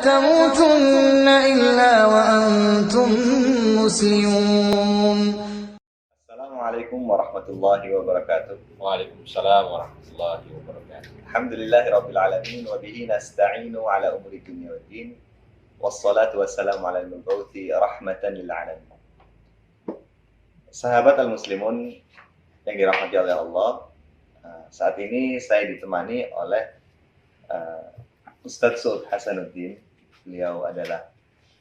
تموتن إلا وأنتم مسلمون. Assalamualaikum warahmatullahi wabarakatuh. Waalaikumsalam warahmatullahi wabarakatuh. Alhamdulillahirabbil alamin wa bihi nasta'inu ala umuri dunya waddin. Wassalatu wassalamu ala al-mabuthi rahmatan lil alamin. Sahabat al-muslimun yang dirahmati oleh Allah, saat ini saya ditemani oleh Ustadz Suud Hasanuddin. Beliau adalah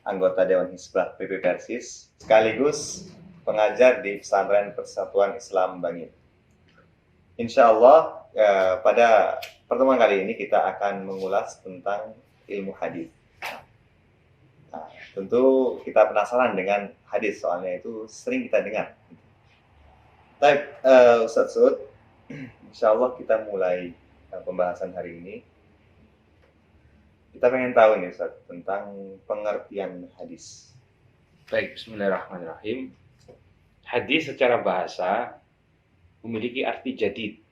anggota Dewan Hizbah PP Persis, sekaligus pengajar di Pesantren Persatuan Islam Bangil. Insya Allah pada pertemuan kali ini kita akan mengulas tentang ilmu hadis. Nah, tentu kita penasaran dengan hadis, soalnya itu sering kita dengar. Baik, Ustadz Suud, insya Allah kita mulai pembahasan hari ini. Kita pengen tahu nih Ustadz tentang pengertian hadis. Baik, bismillahirrahmanirrahim. Hadis secara bahasa memiliki arti jadid.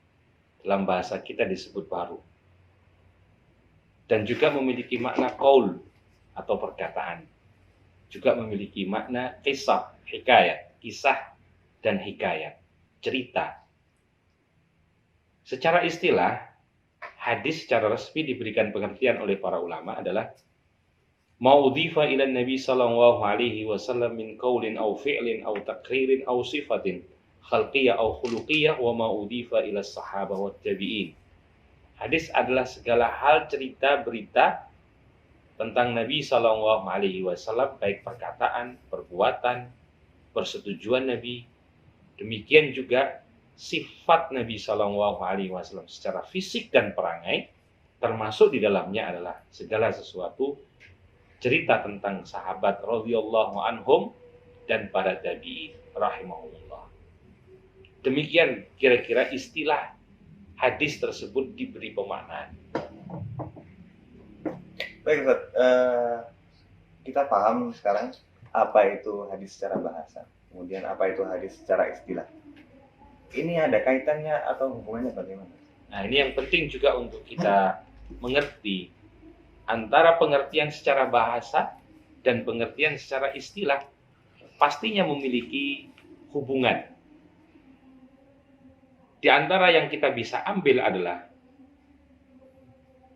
Dalam bahasa kita disebut baru. Dan juga memiliki makna qaul atau perkataan. Juga memiliki makna kisah, hikayat, kisah dan hikayat, cerita. Secara istilah, hadis secara resmi diberikan pengertian oleh para ulama adalah ma'udhifa ila Nabi sallallahu alaihi wasallam min qaulin aw fi'lin aw taqririn aw sifatin khalqiyah aw khuluqiyah wa ma'udhifa ila sahabah wa tabi'in. Hadis adalah segala hal cerita berita tentang Nabi sallallahu alaihi wasallam, baik perkataan, perbuatan, persetujuan Nabi, demikian juga sifat Nabi sallallahu alaihi wasallam secara fisik dan perangai, termasuk di dalamnya adalah segala sesuatu cerita tentang sahabat radhiyallahu anhum dan para tabi'in rahimahumullah. Demikian kira-kira istilah hadis tersebut diberi pemaknaan. Baik Ustaz, kita paham sekarang apa itu hadis secara bahasa, kemudian apa itu hadis secara istilah. Ini ada kaitannya atau hubungannya bagaimana? Nah, ini yang penting juga untuk kita mengerti antara pengertian secara bahasa dan pengertian secara istilah pastinya memiliki hubungan. Di antara yang kita bisa ambil adalah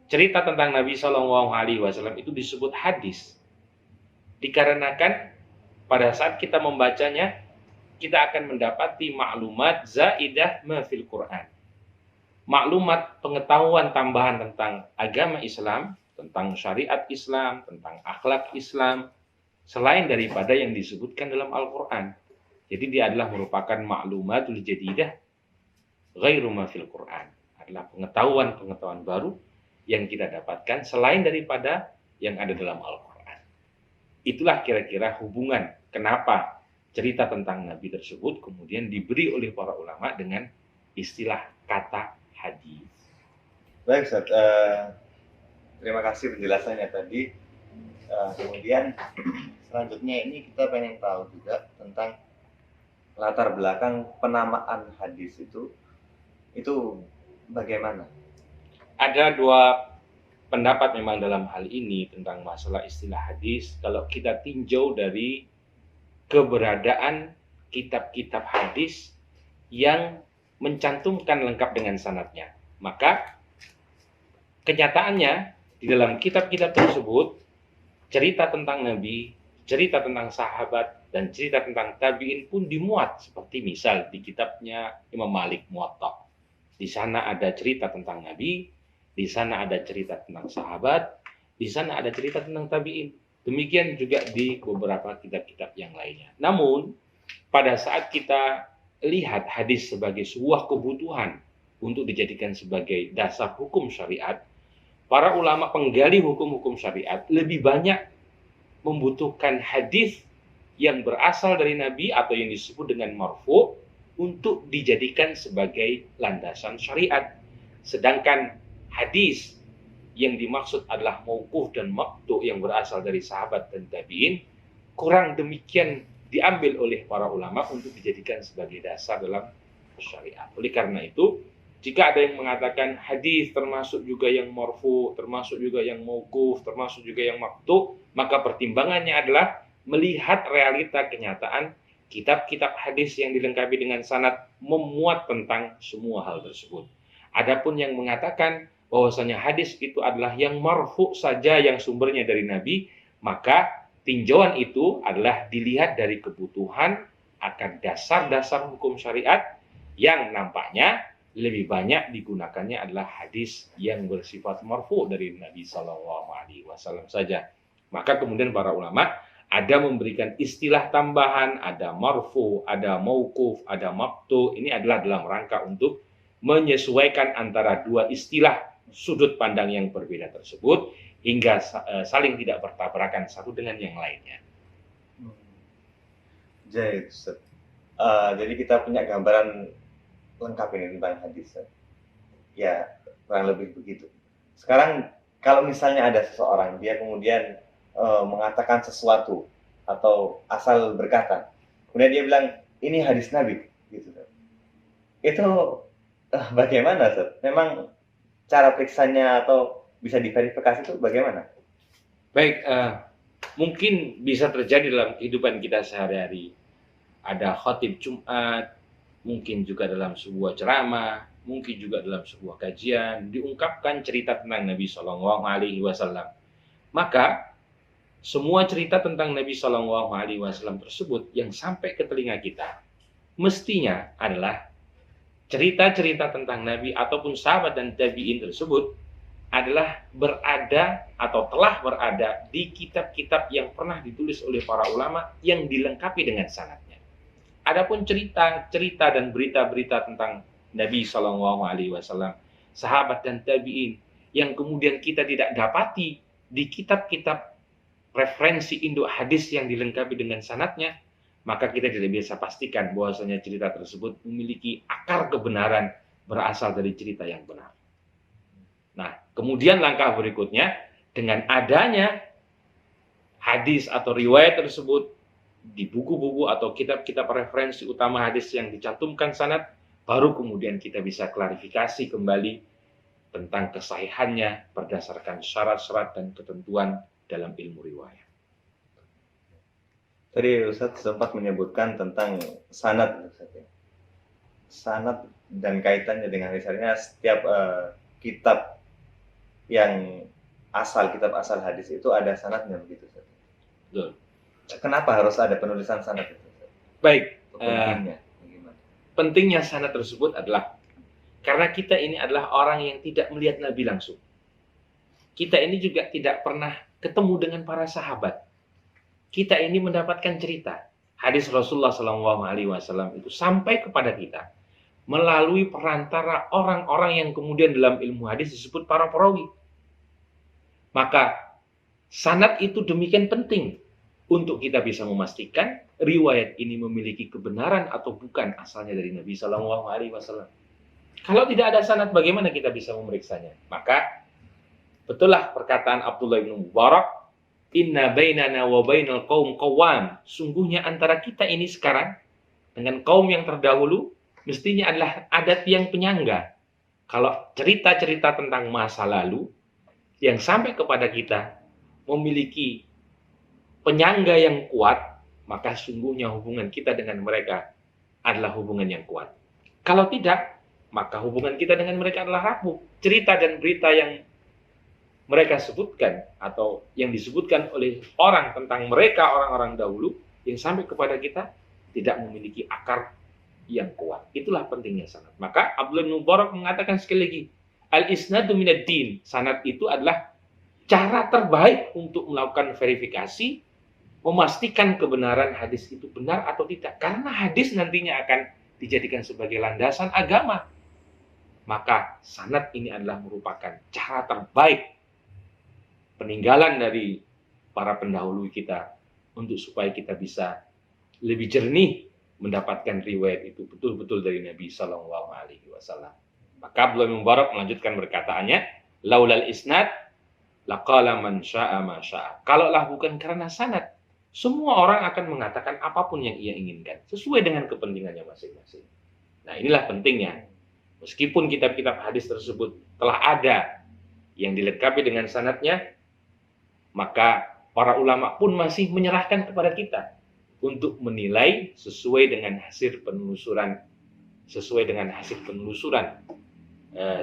cerita tentang Nabi Shallallahu Alaihi Wasallam itu disebut hadis, dikarenakan pada saat kita membacanya kita akan mendapati maklumat zaidah ma fil Quran, maklumat pengetahuan tambahan tentang agama Islam, tentang syariat Islam, tentang akhlak Islam, selain daripada yang disebutkan dalam Al-Quran. Jadi dia adalah merupakan maklumatul jadidah ghairu ma fil Quran, adalah pengetahuan-pengetahuan baru yang kita dapatkan selain daripada yang ada dalam Al-Quran. Itulah kira-kira hubungan kenapa cerita tentang Nabi tersebut kemudian diberi oleh para ulama dengan istilah kata hadis. Baik Ustaz, terima kasih penjelasannya tadi. Kemudian selanjutnya ini kita pengen tahu juga tentang latar belakang penamaan hadis itu bagaimana? Ada dua pendapat memang dalam hal ini tentang masalah istilah hadis. Kalau kita tinjau dari keberadaan kitab-kitab hadis yang mencantumkan lengkap dengan sanadnya, maka kenyataannya di dalam kitab-kitab tersebut cerita tentang Nabi, cerita tentang sahabat, dan cerita tentang tabi'in pun dimuat. Seperti misal di kitabnya Imam Malik Muwatta. Di sana ada cerita tentang Nabi, di sana ada cerita tentang sahabat, di sana ada cerita tentang tabi'in. Demikian juga di beberapa kitab-kitab yang lainnya. Namun, pada saat kita lihat hadis sebagai sebuah kebutuhan untuk dijadikan sebagai dasar hukum syariat, para ulama penggali hukum-hukum syariat lebih banyak membutuhkan hadis yang berasal dari Nabi atau yang disebut dengan marfu untuk dijadikan sebagai landasan syariat. Sedangkan hadis yang dimaksud adalah mauquf dan maqtu yang berasal dari sahabat dan tabi'in, kurang demikian diambil oleh para ulama untuk dijadikan sebagai dasar dalam syariat. Oleh karena itu, Jika ada yang mengatakan hadis termasuk juga yang marfu, termasuk juga yang mauquf, termasuk juga yang maqtu, maka pertimbangannya adalah melihat realita kenyataan kitab-kitab hadis yang dilengkapi dengan sanad memuat tentang semua hal tersebut. Adapun yang mengatakan bahwasanya hadis itu adalah yang marfu saja yang sumbernya dari Nabi, maka tinjauan itu adalah dilihat dari kebutuhan akan dasar-dasar hukum syariat yang nampaknya lebih banyak digunakannya adalah hadis yang bersifat marfu dari Nabi Shallallahu Alaihi Wasallam saja. Maka kemudian para ulama ada memberikan istilah tambahan, ada marfu, ada mauquf, ada maqtu. Ini adalah dalam rangka untuk menyesuaikan antara dua istilah sudut pandang yang berbeda tersebut hingga saling tidak bertabrakan satu dengan yang lainnya. Jadi kita punya gambaran lengkap ini tentang hadis. Ya, kurang lebih begitu. Sekarang kalau misalnya ada seseorang dia kemudian mengatakan sesuatu atau asal berkata, kemudian dia bilang ini hadis Nabi, gitu. Itu bagaimana, Ustaz? Memang cara periksanya atau bisa diverifikasi itu bagaimana? Baik, mungkin bisa terjadi dalam kehidupan kita sehari-hari. Ada khatib Jumat, mungkin juga dalam sebuah ceramah, mungkin juga dalam sebuah kajian diungkapkan cerita tentang Nabi Shallallahu Alaihi Wasallam. Maka semua cerita tentang Nabi Shallallahu Alaihi Wasallam tersebut yang sampai ke telinga kita mestinya adalah cerita-cerita tentang Nabi ataupun sahabat dan tabi'in tersebut adalah berada atau telah berada di kitab-kitab yang pernah ditulis oleh para ulama yang dilengkapi dengan sanadnya. Adapun cerita-cerita dan berita-berita tentang Nabi Shallallahu Alaihi Wasallam, sahabat dan tabi'in yang kemudian kita tidak dapati di kitab-kitab referensi induk hadis yang dilengkapi dengan sanadnya, maka kita tidak bisa pastikan bahwasanya cerita tersebut memiliki akar kebenaran berasal dari cerita yang benar. Nah, kemudian langkah berikutnya dengan adanya hadis atau riwayat tersebut di buku-buku atau kitab-kitab referensi utama hadis yang dicantumkan sanad, baru kemudian kita bisa klarifikasi kembali tentang kesahihannya berdasarkan syarat-syarat dan ketentuan dalam ilmu riwayat. Tadi Ustaz sempat menyebutkan tentang sanad, sanad dan kaitannya dengan hadis. Setiap kitab yang kitab asal hadis itu ada sanadnya, begitu Ustaz. Betul. Kenapa harus ada penulisan sanad itu? Baik, pentingnya sanad tersebut adalah karena kita ini adalah orang yang tidak melihat Nabi langsung. Kita ini juga tidak pernah ketemu dengan para sahabat. Kita ini mendapatkan cerita hadis Rasulullah SAW itu sampai kepada kita melalui perantara orang-orang yang kemudian dalam ilmu hadis disebut para perawi. Maka sanad itu demikian penting untuk kita bisa memastikan riwayat ini memiliki kebenaran atau bukan asalnya dari Nabi Shallallahu Alaihi Wasallam. Kalau tidak ada sanad, bagaimana kita bisa memeriksanya? Maka betullah perkataan Abdullah bin Mubarak, Inna bainana wa bainal qaum qawam. Sungguhnya antara kita ini sekarang dengan kaum yang terdahulu mestinya adalah ada tiang penyangga. Kalau cerita-cerita tentang masa lalu yang sampai kepada kita memiliki penyangga yang kuat, maka sungguhnya hubungan kita dengan mereka adalah hubungan yang kuat. Kalau tidak, maka hubungan kita dengan mereka adalah rapuh. Cerita dan berita yang mereka sebutkan atau yang disebutkan oleh orang tentang mereka, orang-orang dahulu, yang sampai kepada kita tidak memiliki akar yang kuat. Itulah pentingnya sanad. Maka Abdullah bin Mubarak mengatakan sekali lagi, al-isnadu minad din. Sanad itu adalah cara terbaik untuk melakukan verifikasi, memastikan kebenaran hadis itu benar atau tidak. Karena hadis nantinya akan dijadikan sebagai landasan agama. Maka sanad ini adalah merupakan cara terbaik peninggalan dari para pendahulu kita untuk supaya kita bisa lebih jernih mendapatkan riwayat itu betul-betul dari Nabi Shallallahu Alaihi Wasallam. Maka Abdullah bin Mubarak melanjutkan perkataannya, laulal isnad laqala man syaa ma syaa. Kalaulah bukan karena sanad, semua orang akan mengatakan apapun yang ia inginkan sesuai dengan kepentingannya masing-masing. Nah, inilah pentingnya Meskipun kitab-kitab hadis tersebut telah ada yang dilengkapi dengan sanadnya, maka para ulama pun masih menyerahkan kepada kita untuk menilai sesuai dengan hasil penelusuran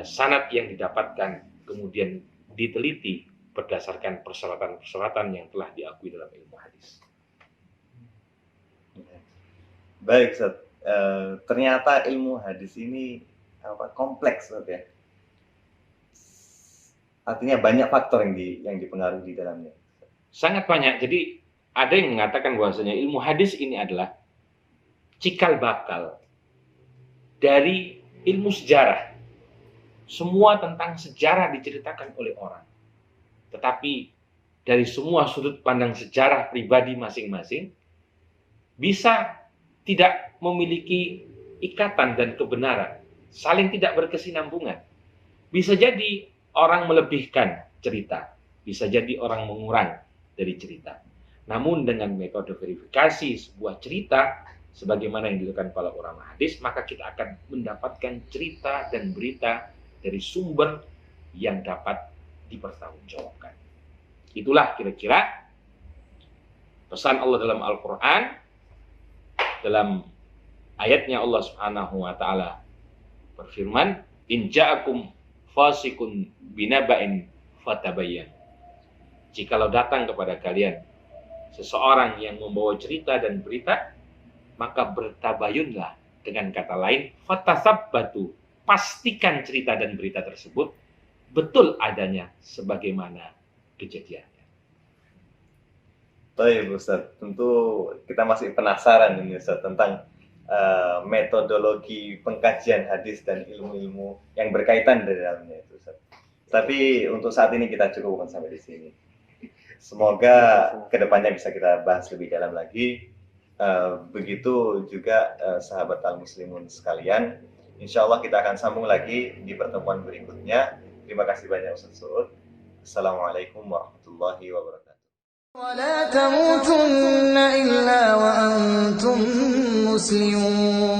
sanad yang didapatkan, kemudian diteliti berdasarkan persyaratan-persyaratan yang telah diakui dalam ilmu hadis. Baik, Ustaz. Ternyata ilmu hadis ini kompleks, Ustaz, ya. Artinya banyak faktor yang dipengaruhi di dalamnya. Sangat banyak. Jadi ada yang mengatakan bahwasanya ilmu hadis ini adalah cikal bakal dari ilmu sejarah. Semua tentang sejarah diceritakan oleh orang. Tetapi dari semua sudut pandang sejarah pribadi masing-masing bisa tidak memiliki ikatan dan kebenaran, saling tidak berkesinambungan. Bisa jadi orang melebihkan cerita, bisa jadi orang mengurang dari cerita. Namun dengan metode verifikasi sebuah cerita, sebagaimana yang dilakukan para ulama hadis, maka kita akan mendapatkan cerita dan berita dari sumber yang dapat dipertanggungjawabkan. Itulah kira-kira pesan Allah dalam Al-Quran, dalam ayatnya Allah Subhanahu wa taala berfirman, "In ja'akum fasikun binaba'in fatabayyan." Jikalau datang kepada kalian seseorang yang membawa cerita dan berita, maka bertabayunlah. Dengan kata lain, fatasabbatu, pastikan cerita dan berita tersebut betul adanya sebagaimana kejadiannya. Baik, Ustaz. Tentu kita masih penasaran ini, Ustaz, tentang metodologi pengkajian hadis dan ilmu-ilmu yang berkaitan di dalamnya itu, Ustaz. Tapi untuk saat ini kita cukupkan sampai di sini. Semoga kedepannya bisa kita bahas lebih dalam lagi. Begitu juga sahabat al-muslimun sekalian. Insya Allah kita akan sambung lagi di pertemuan berikutnya. Terima kasih banyak Ustaz Suud. Assalamualaikum warahmatullahi wabarakatuh. ولا تموتن إلا وأنتم مسلمون